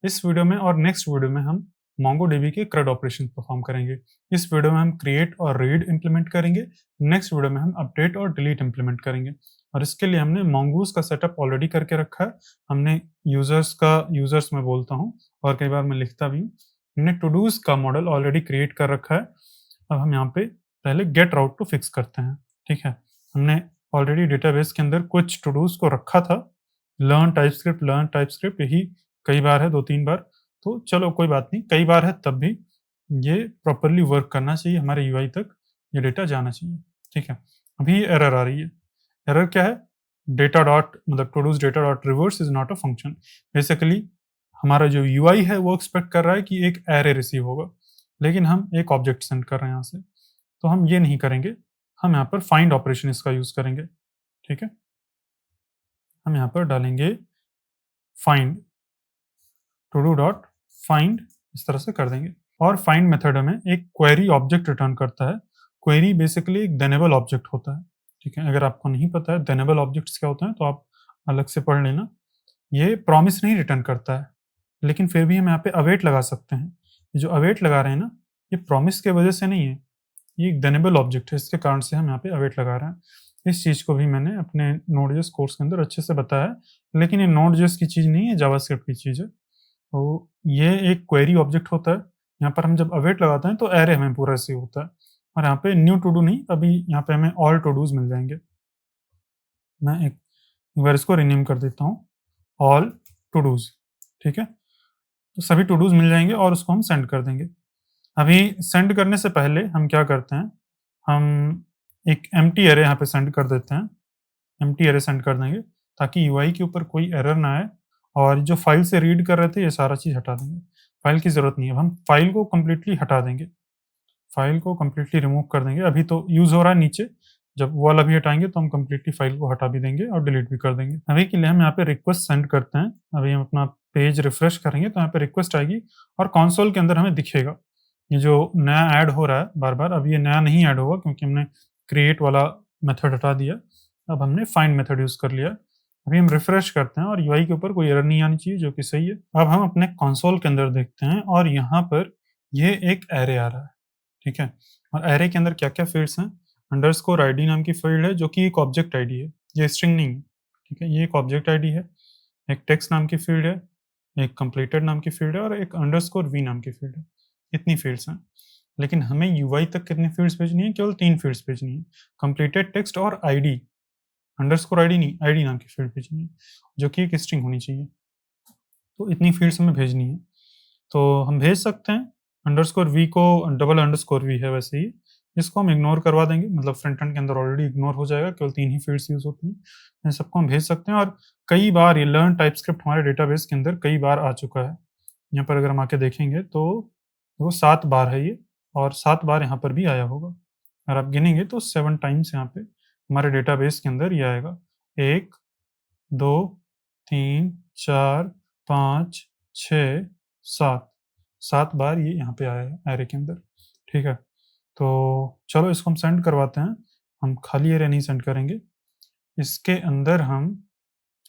इस वीडियो में और नेक्स्ट वीडियो में हम MongoDB के CRUD ऑपरेशन परफॉर्म करेंगे। इस वीडियो में हम क्रिएट और रीड इंप्लीमेंट करेंगे। नेक्स्ट वीडियो में हम अपडेट और डिलीट इंप्लीमेंट करेंगे। और इसके लिए हमने Mongoose का सेटअप ऑलरेडी करके रखा है। हमने यूजर्स मैं बोलता हूँ और कई बार मैं लिखता भी हूँ। हमने टू डूज का मॉडल ऑलरेडी क्रिएट कर रखा है। अब हम यहाँ पे पहले गेट राउट टू फिक्स करते हैं। ठीक है, हमने ऑलरेडी डेटाबेस के अंदर कुछ टू डूज को रखा था। लर्न टाइपस्क्रिप्ट यही कई बार है, 2-3 बार, तो चलो कोई बात नहीं, कई बार है तब भी ये प्रॉपर्ली वर्क करना चाहिए, हमारे यूआई तक ये डेटा जाना चाहिए। ठीक है, अभी एरर आ रही है। एरर क्या है? डेटा डॉट मतलब todos data dot reverse is not a function. Basically हमारा जो यूआई है वो एक्सपेक्ट कर रहा है कि एक एरे रिसीव होगा, लेकिन हम एक ऑब्जेक्ट सेंड कर रहे हैं यहाँ से, तो हम ये नहीं करेंगे। हम यहाँ पर फाइंड ऑपरेशन इसका यूज करेंगे। ठीक है, हम यहाँ पर डालेंगे find, todo dot find, इस तरह से कर देंगे। और फाइंड मेथड हमें एक क्वेरी ऑब्जेक्ट रिटर्न करता है। क्वेरी बेसिकली एक देनेबल ऑब्जेक्ट होता है। ठीक है, अगर आपको नहीं पता है देनेबल ऑब्जेक्ट्स क्या होते हैं तो आप अलग से पढ़ लेना। ये प्रॉमिस नहीं रिटर्न करता है, लेकिन फिर भी हम यहाँ पे अवेट लगा सकते हैं। ये जो अवेट लगा रहे हैं ना, ये प्रॉमिस के वजह से नहीं है, ये एक देनेबल ऑब्जेक्ट है, इसके कारण से हम यहाँ पे अवेट लगा रहे हैं। इस चीज़ को भी मैंने अपने नोड.जेएस कोर्स के अंदर अच्छे से बताया है, लेकिन ये नोड.जेएस की चीज़ नहीं है, जावास्क्रिप्ट की चीज़ है। तो ये एक क्वेरी ऑब्जेक्ट होता है। यहाँ पर हम जब अवेट लगाते हैं तो एरे हमें पूरा रिसीव होता है, और यहाँ पे न्यू टू डू नहीं, अभी यहाँ पे हमें ऑल टू डूज मिल जाएंगे। मैं एक बार इसको रिनेम कर देता हूँ, ऑल टू डूज। ठीक है, तो सभी टू डूज मिल जाएंगे और उसको हम सेंड कर देंगे। अभी सेंड करने से पहले हम क्या करते हैं, हम एक एम्प्टी एरे यहाँ पे सेंड कर देते हैं। एम्प्टी एरे सेंड कर देंगे ताकि यूआई के ऊपर कोई एरर ना आए। और जो फाइल से रीड कर रहे थे ये सारा चीज़ हटा देंगे, फाइल की ज़रूरत नहीं है। हम फाइल को कम्प्लीटली हटा देंगे, फाइल को कम्प्लीटली रिमूव कर देंगे। अभी तो यूज़ हो रहा है नीचे, जब वो वाला भी हटाएंगे तो हम कम्प्लीटली फाइल को हटा भी देंगे और डिलीट भी कर देंगे। अभी के लिए हम यहाँ पे रिक्वेस्ट सेंड करते हैं। अभी हम अपना पेज रिफ्रेश करेंगे तो यहाँ पे रिक्वेस्ट आएगी और कंसोल के अंदर हमें दिखेगा ये जो नया ऐड हो रहा है बार बार। अब ये नया नहीं ऐड होगा क्योंकि हमने क्रिएट वाला मेथड हटा दिया, अब हमने फाइंड मेथड यूज़ कर लिया। अभी हम रिफ्रेश करते हैं और यूआई के ऊपर कोई एरर नहीं आनी चाहिए, जो कि सही है। अब हम अपने कंसोल के अंदर देखते हैं और यहाँ पर ये एक एरे आ रहा है। ठीक है, और एरे के अंदर क्या क्या फील्ड्स हैं? अंडरस्कोर आईडी नाम की फील्ड है जो कि एक ऑब्जेक्ट आईडी है, ये स्ट्रिंग नहीं है। ठीक है, ये एक ऑब्जेक्ट आईडी है। एक टेक्स्ट नाम की फील्ड है, एक कंप्लीटेड नाम की फील्ड है और एक अंडरस्कोर वी नाम की फील्ड है। इतनी फील्ड्स हैं, लेकिन हमें यूआई तक कितनी फील्ड्स भेजनी है? केवल 3 फील्ड्स भेजनी है, कंप्लीटेड, टेक्स्ट और आईडी। अंडरस्कोर आईडी नहीं, आईडी नाम की फील्ड भेजनी है जो कि एक स्ट्रिंग होनी चाहिए। तो इतनी फील्ड्स हमें भेजनी है, तो हम भेज सकते हैं। अंडरस्कोर वी को डबल अंडरस्कोर वी है वैसे ही, इसको हम इग्नोर करवा देंगे, मतलब फ्रंट एंड के अंदर ऑलरेडी इग्नोर हो जाएगा, केवल 3 ही फील्ड्स यूज होती हैं। इन सबको हम भेज सकते हैं। और कई बार ये लर्न टाइपस्क्रिप्ट हमारे डेटाबेस के अंदर कई बार आ चुका है। यहाँ पर अगर हम आके देखेंगे तो वो 7 बार है ये, और 7 बार यहाँ पर भी आया होगा। अगर आप गिनेंगे तो 7 टाइम्स यहाँ पे हमारे डेटाबेस के अंदर ये आएगा। 1, 2, 3, 4, 5, 6, 7, 7 बार ये यहाँ पे आया है एरे के अंदर। ठीक है, तो चलो इसको हम सेंड करवाते हैं। हम खाली एरे नहीं सेंड करेंगे, इसके अंदर हम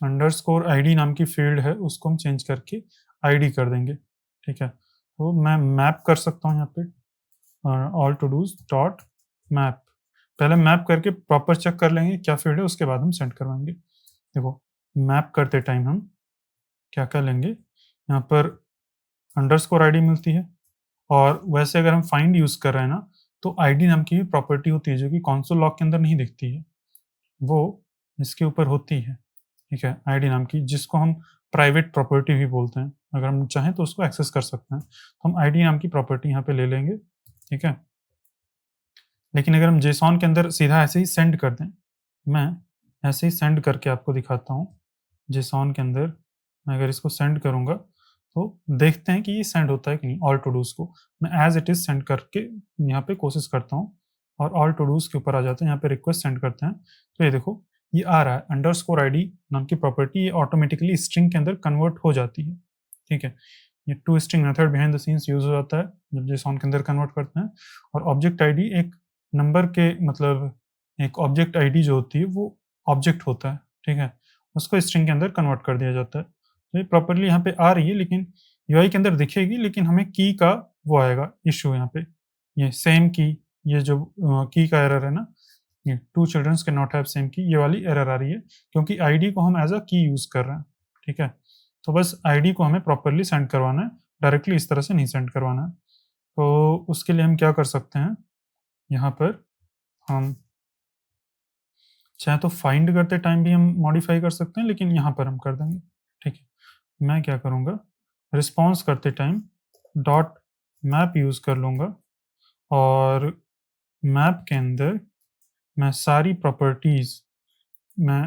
अंडरस्कोर आईडी नाम की फील्ड है उसको हम चेंज करके आईडी कर देंगे। ठीक है, तो मैं मैप कर सकता हूँ यहाँ पे, all todos dot map. पहले मैप करके प्रॉपर चेक कर लेंगे क्या फील्ड है, उसके बाद हम सेंड करवाएंगे। देखो, मैप करते टाइम हम क्या कर लेंगे, यहाँ पर अंडरस्कोर आईडी मिलती है, और वैसे अगर हम फाइंड यूज़ कर रहे हैं ना, तो आईडी नाम की भी प्रॉपर्टी होती है जो कि कंसोल लॉग के अंदर नहीं दिखती है, वो इसके ऊपर होती है। ठीक है, आईडी नाम की, जिसको हम प्राइवेट प्रॉपर्टी भी बोलते हैं। अगर हम चाहें तो उसको एक्सेस कर सकते हैं, तो हम आईडी नाम की प्रॉपर्टी यहाँ पे ले लेंगे। ठीक है, लेकिन अगर हम जेसॉन के अंदर सीधा ऐसे ही सेंड कर दें, मैं ऐसे ही सेंड करके आपको दिखाता हूँ। जेसॉन के अंदर मैं अगर इसको सेंड करूँगा तो देखते हैं कि ये सेंड होता है कि नहीं। ऑल टू डूज़ को मैं एज़ इट इज़ सेंड करके यहाँ पे कोशिश करता हूँ, और ऑल टू डूज़ के ऊपर आ जाते हैं, यहाँ पे रिक्वेस्ट सेंड करते हैं, तो ये देखो ये आ रहा है अंडरस्कोर आईडी नाम की प्रॉपर्टी, ये ऑटोमेटिकली स्ट्रिंग के अंदर कन्वर्ट हो जाती है। ठीक है, ये to string method behind the scenes use हो जाता है जब जेसॉन के अंदर कन्वर्ट करते हैं। और ऑब्जेक्ट आईडी एक नंबर के मतलब एक ऑब्जेक्ट आईडी जो होती है वो ऑब्जेक्ट होता है। ठीक है, उसको स्ट्रिंग के अंदर कन्वर्ट कर दिया जाता है। तो ये प्रॉपर्ली यहाँ पे आ रही है, लेकिन यूआई के अंदर दिखेगी, लेकिन हमें की का वो आएगा इशू यहाँ पे, ये सेम की, ये जो की का एरर है ना, ये टू चिल्ड्रंस के नॉट हैव सेम की, ये वाली एरर आ रही है क्योंकि आईडी को हम एज अ की यूज कर रहे हैं। ठीक है, तो बस आईडी को हमें प्रॉपरली सेंड करवाना है, डायरेक्टली इस तरह से नहीं सेंड करवाना है। तो उसके लिए हम क्या कर सकते हैं, यहाँ पर हम चाहे तो फाइंड करते टाइम भी हम मॉडिफाई कर सकते हैं, लेकिन यहाँ पर हम कर देंगे। ठीक है, मैं क्या करूँगा, रिस्पॉन्स करते टाइम डॉट मैप यूज़ कर लूँगा, और मैप के अंदर मैं सारी प्रॉपर्टीज़ मैं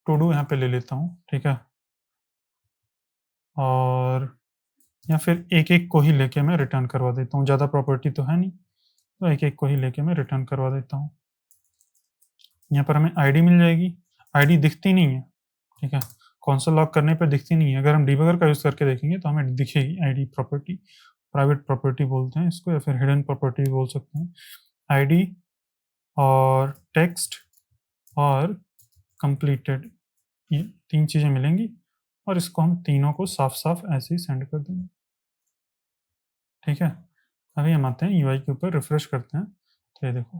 टू डू यहाँ पे ले लेता हूँ। ठीक है, और या फिर एक एक को ही लेके मैं रिटर्न करवा देता हूँ, ज़्यादा प्रॉपर्टी तो है नहीं, तो एक एक को ही लेके मैं रिटर्न करवा देता हूँ। यहाँ पर हमें आईडी मिल जाएगी, आईडी दिखती नहीं है। ठीक है, कंसोल लॉग करने पर दिखती नहीं है, अगर हम डिबगर का यूज़ करके देखेंगे तो हमें दिखेगी आईडी प्रॉपर्टी, प्राइवेट प्रॉपर्टी बोलते हैं इसको, या फिर हिडन प्रॉपर्टी बोल सकते हैं। आईडी और टेक्स्ट और कंप्लीटेड, ये तीन चीज़ें मिलेंगी, और इसको हम तीनों को साफ साफ ऐसे ही सेंड कर देंगे। ठीक है, अभी हम आते हैं यूआई के ऊपर, रिफ्रेश करते हैं, तो ये देखो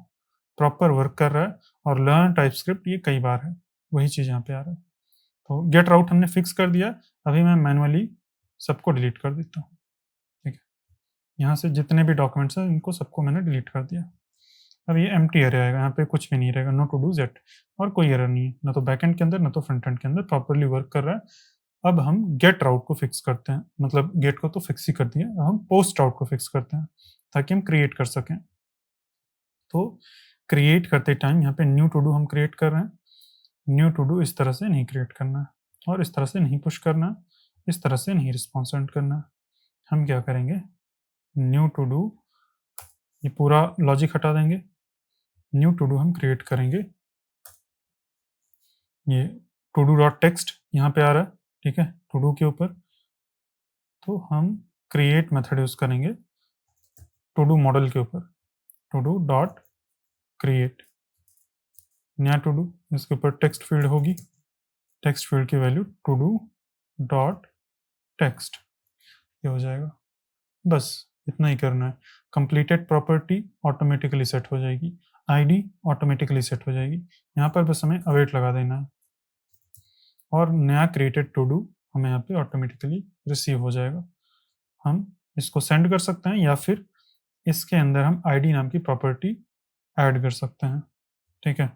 प्रॉपर वर्क कर रहा है, और लर्न टाइपस्क्रिप्ट ये कई बार है, वही चीज़ यहाँ पे आ रहा है। तो गेट राउट हमने फिक्स कर दिया, अभी मैं मैनुअली सबको डिलीट कर देता हूँ। ठीक है, यहाँ से जितने भी डॉक्यूमेंट्स हैं इनको सबको मैंने डिलीट कर दिया। अब ये एम्प्टी एरिया आएगा, यहाँ पे कुछ भी नहीं रहेगा, नो टू डू जेट, और कोई एरर नहीं है, ना तो बैकएंड के अंदर ना तो फ्रंट एंड के अंदर, प्रॉपरली वर्क कर रहा है। अब हम गेट राउट को फिक्स करते हैं, मतलब गेट को तो फिक्स ही कर दिया, अब हम पोस्ट राउट को फिक्स करते हैं ताकि हम क्रिएट कर सकें। तो क्रिएट करते टाइम यहाँ पे न्यू टू डू हम क्रिएट कर रहे हैं, न्यू टू डू इस तरह से नहीं क्रिएट करना है, और इस तरह से नहीं पुश करना है, इस तरह से नहीं रिस्पॉन्स सेंड करना है। हम क्या करेंगे, न्यू टू डू, ये पूरा लॉजिक हटा देंगे, न्यू टू डू हम क्रिएट करेंगे, ये टू डू डॉट टेक्स्ट यहाँ पे आ रहा है। ठीक है, टू डू के ऊपर, तो हम क्रिएट मेथड यूज करेंगे टू डू मॉडल के ऊपर, टू डू डॉट क्रिएट नया टू डू, इसके ऊपर टेक्स्ट फील्ड होगी, टेक्स्ट फील्ड की value todo dot text, ये हो जाएगा। बस इतना ही करना है, कंप्लीटेड प्रॉपर्टी ऑटोमेटिकली सेट हो जाएगी, आईडी ऑटोमेटिकली सेट हो जाएगी, यहाँ पर बस हमें अवेट लगा देना है, और नया क्रिएटेड टू डू हमें यहाँ पे ऑटोमेटिकली रिसीव हो जाएगा। हम इसको सेंड कर सकते हैं, या फिर इसके अंदर हम आईडी नाम की प्रॉपर्टी ऐड कर सकते हैं। ठीक है,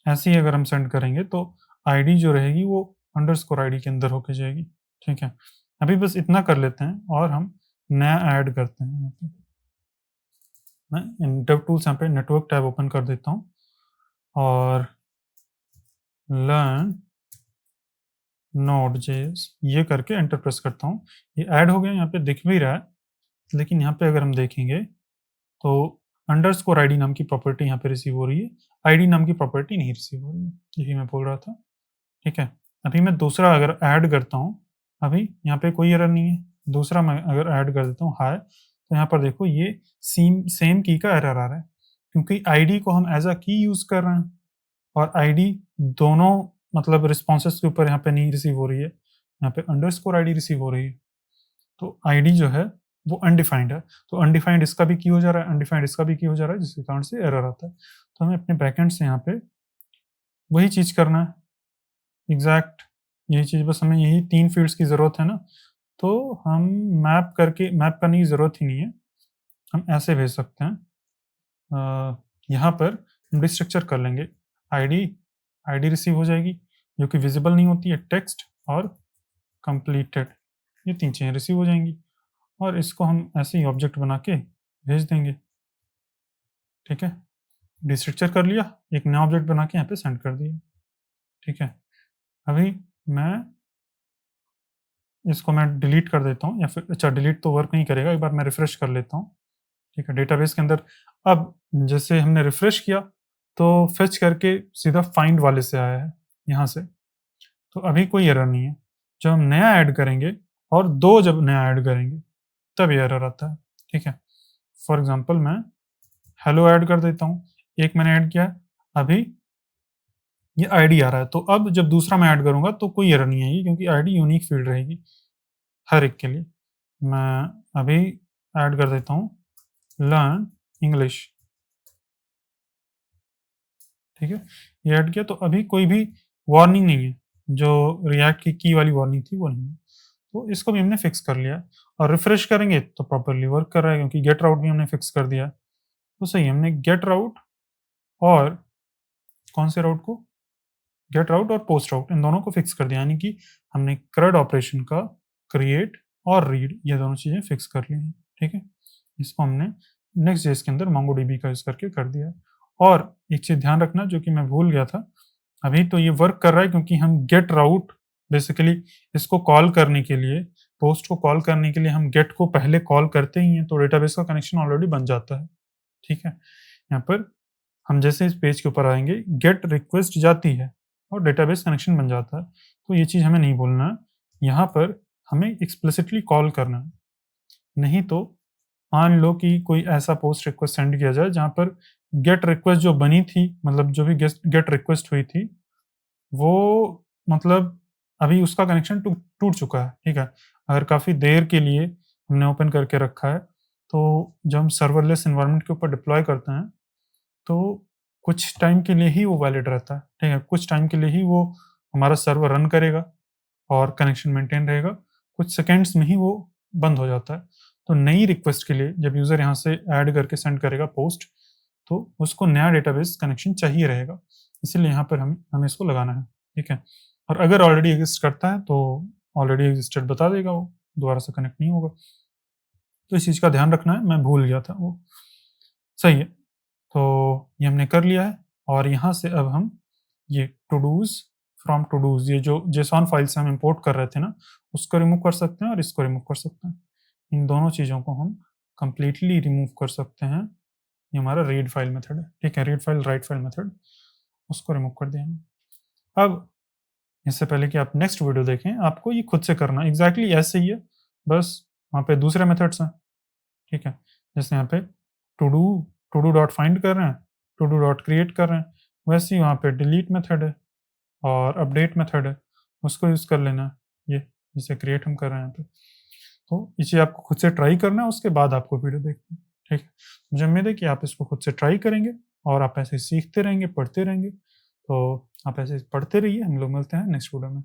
ऐसे ही अगर हम सेंड करेंगे तो आईडी जो रहेगी वो अंडरस्कोर आईडी के अंदर होके जाएगी। ठीक है, अभी बस इतना कर लेते हैं, और हम नया ऐड करते हैं। यहाँ पे मैं डेव टूल्स यहाँ पे नेटवर्क टैब ओपन कर देता हूँ, और लर्न नोड.js ये करके एंटर प्रेस करता हूँ, ये ऐड हो गया, यहाँ पे दिख भी रहा है, लेकिन यहाँ पे अगर हम देखेंगे तो अंडरस्कोर आईडी नाम की प्रॉपर्टी यहाँ पे रिसीव हो रही है, आईडी नाम की प्रॉपर्टी नहीं रिसीव हो रही है, यही मैं बोल रहा था। ठीक है, अभी मैं दूसरा अगर ऐड करता हूँ, अभी यहाँ पे कोई एरर नहीं है, दूसरा मैं अगर ऐड कर देता हूँ हाय, तो यहाँ पर देखो ये सेम की का एरर आ रहा है, क्योंकि आईडी को हम एज अ की यूज कर रहे हैं, और आईडी दोनों मतलब रिस्पॉन्सेस के ऊपर यहाँ पे नहीं रिसीव हो रही है, यहाँ पे अंडरस्कोर आईडी रिसीव हो रही है, तो आईडी जो है वो अनडिफाइंड है, तो अनडिफाइंड इसका भी की हो जा रहा है, अनडिफाइंड इसका भी की हो जा रहा है, जिसके कारण से एरर आता है। तो हमें अपने बैकएंड से यहाँ पे वही चीज करना है, एग्जैक्ट यही चीज, बस हमें यही तीन फील्ड्स की जरूरत है ना, तो हम मैप करने की जरूरत ही नहीं है, हम ऐसे भेज सकते हैं। यहाँ पर हम डिस्ट्रक्चर कर लेंगे, आईडी आईडी रिसीव हो जाएगी जो कि विजिबल नहीं होती है, टेक्स्ट और कंप्लीटेड, ये तीन चीज़ें रिसीव हो जाएंगी, और इसको हम ऐसे ही ऑब्जेक्ट बना के भेज देंगे। ठीक है, डिस्ट्रक्चर कर लिया, एक नया ऑब्जेक्ट बना के यहाँ पे सेंड कर दिया। ठीक है, अभी मैं इसको मैं डिलीट कर देता हूँ, या फिर अच्छा डिलीट तो वर्क नहीं करेगा, एक बार मैं रिफ्रेश कर लेता हूँ। ठीक है, डेटाबेस के अंदर अब जैसे हमने रिफ्रेश किया तो फेच करके सीधा फाइंड वाले से आया है यहाँ से, तो अभी कोई एरर नहीं है। जब हम नया ऐड करेंगे और दो जब नया ऐड करेंगे तब ये एरर आता है। ठीक है, फॉर एग्जांपल मैं हेलो ऐड कर देता हूँ, एक मैंने ऐड किया, अभी ये आईडी आ रहा है। तो अब जब दूसरा मैं ऐड करूँगा तो कोई एरर नहीं आएगी, क्योंकि आईडी यूनिक फील्ड रहेगी हर एक के लिए। मैं अभी ऐड कर देता हूँ लर्न इंग्लिश, ठीक है? ये ऐड किया तो अभी कोई भी वार्निंग नहीं है, जो रिएक्ट की वाली वार्निंग थी वो नहीं है। तो इसको भी हमने फिक्स कर लिया है, और रिफ्रेश करेंगे तो प्रॉपर्ली वर्क कर रहा है, क्योंकि गेट राउट भी हमने फिक्स कर दिया है। तो सही है, हमने गेट राउट और कौन से राउट को, गेट राउट और पोस्ट राउट, इन दोनों को फिक्स कर दिया, यानी कि हमने CRUD ऑपरेशन का क्रिएट और रीड ये दोनों चीज़ें फिक्स कर ली हैं, ठीक है? इसको हमने नेक्स्ट जेएस के अंदर MongoDB का यूज़ करके कर दिया है। और एक चीज़ ध्यान रखना जो कि मैं भूल गया था, अभी तो ये वर्क कर रहा है क्योंकि हम गेट राउट बेसिकली इसको कॉल करने के लिए, पोस्ट को कॉल करने के लिए हम गेट को पहले कॉल करते ही हैं, तो डेटाबेस का कनेक्शन ऑलरेडी बन जाता है, ठीक है? यहाँ पर हम जैसे इस पेज के ऊपर आएँगे, गेट रिक्वेस्ट जाती है और डेटाबेस कनेक्शन बन जाता है। तो ये चीज़ हमें नहीं भूलना है। यहाँ पर हमें एक्सप्लिसिटली कॉल करना है। नहीं तो मान लो कि कोई ऐसा पोस्ट रिक्वेस्ट सेंड किया जाए जहाँ पर गेट रिक्वेस्ट जो बनी थी, मतलब जो भी गेट रिक्वेस्ट हुई थी, वो मतलब अभी उसका कनेक्शन टूट चुका है, ठीक है? अगर काफ़ी देर के लिए हमने ओपन करके रखा है, तो जब हम सर्वरलेस एनवायरनमेंट के ऊपर डिप्लॉय करते हैं, तो कुछ टाइम के लिए ही वो वैलिड रहता है, ठीक है? कुछ टाइम के लिए ही वो हमारा सर्वर रन करेगा और कनेक्शन मेंटेन रहेगा, कुछ सेकंड्स में ही वो बंद हो जाता है। तो नई रिक्वेस्ट के लिए जब यूज़र यहाँ से ऐड करके सेंड करेगा पोस्ट, तो उसको नया डेटाबेस कनेक्शन चाहिए रहेगा, इसीलिए यहाँ पर हमें इसको लगाना है, ठीक है? और अगर ऑलरेडी एग्ज़िस्ट करता है, तो ऑलरेडी एग्ज़िस्टेड बता देगा वो, दोबारा से कनेक्ट नहीं होगा। तो इस चीज़ का ध्यान रखना है, मैं भूल गया था वो। सही है। तो ये हमने कर लिया है, और यहाँ से अब हम ये todos from todos, ये जो जेसॉन फाइल से हम इंपोर्ट कर रहे थे ना, उसको रिमूव कर सकते हैं और इसको रिमूव कर सकते हैं। इन दोनों चीज़ों को हम कंप्लीटली रिमूव कर सकते हैं। ये हमारा रीड फाइल मेथड है, ठीक है? Read file, write file method, उसको रिमूव कर दिया हमने। अब इससे पहले कि आप नेक्स्ट वीडियो देखें, आपको ये खुद से करना है, एग्ज़ैक्टली ऐसे ही है, बस वहाँ पे दूसरे मेथड्स हैं, ठीक है? जैसे यहाँ पे todo todo dot find कर रहे हैं, टू डू डॉट क्रिएट कर रहे हैं, वैसे ही वहाँ पे डिलीट मेथड है और अपडेट मेथड है, उसको यूज़ कर लेना है, ये जिसे क्रिएट हम कर रहे हैं यहाँ पे। तो ये चीज़ आपको खुद से ट्राई करना है, उसके बाद आपको वीडियो देखनी है, ठीक है? मुझे उम्मीद है कि आप इसको खुद से ट्राई करेंगे और आप ऐसे सीखते रहेंगे, पढ़ते रहेंगे। तो आप ऐसे पढ़ते रहिए, हम लोग मिलते हैं नेक्स्ट वीडियो में।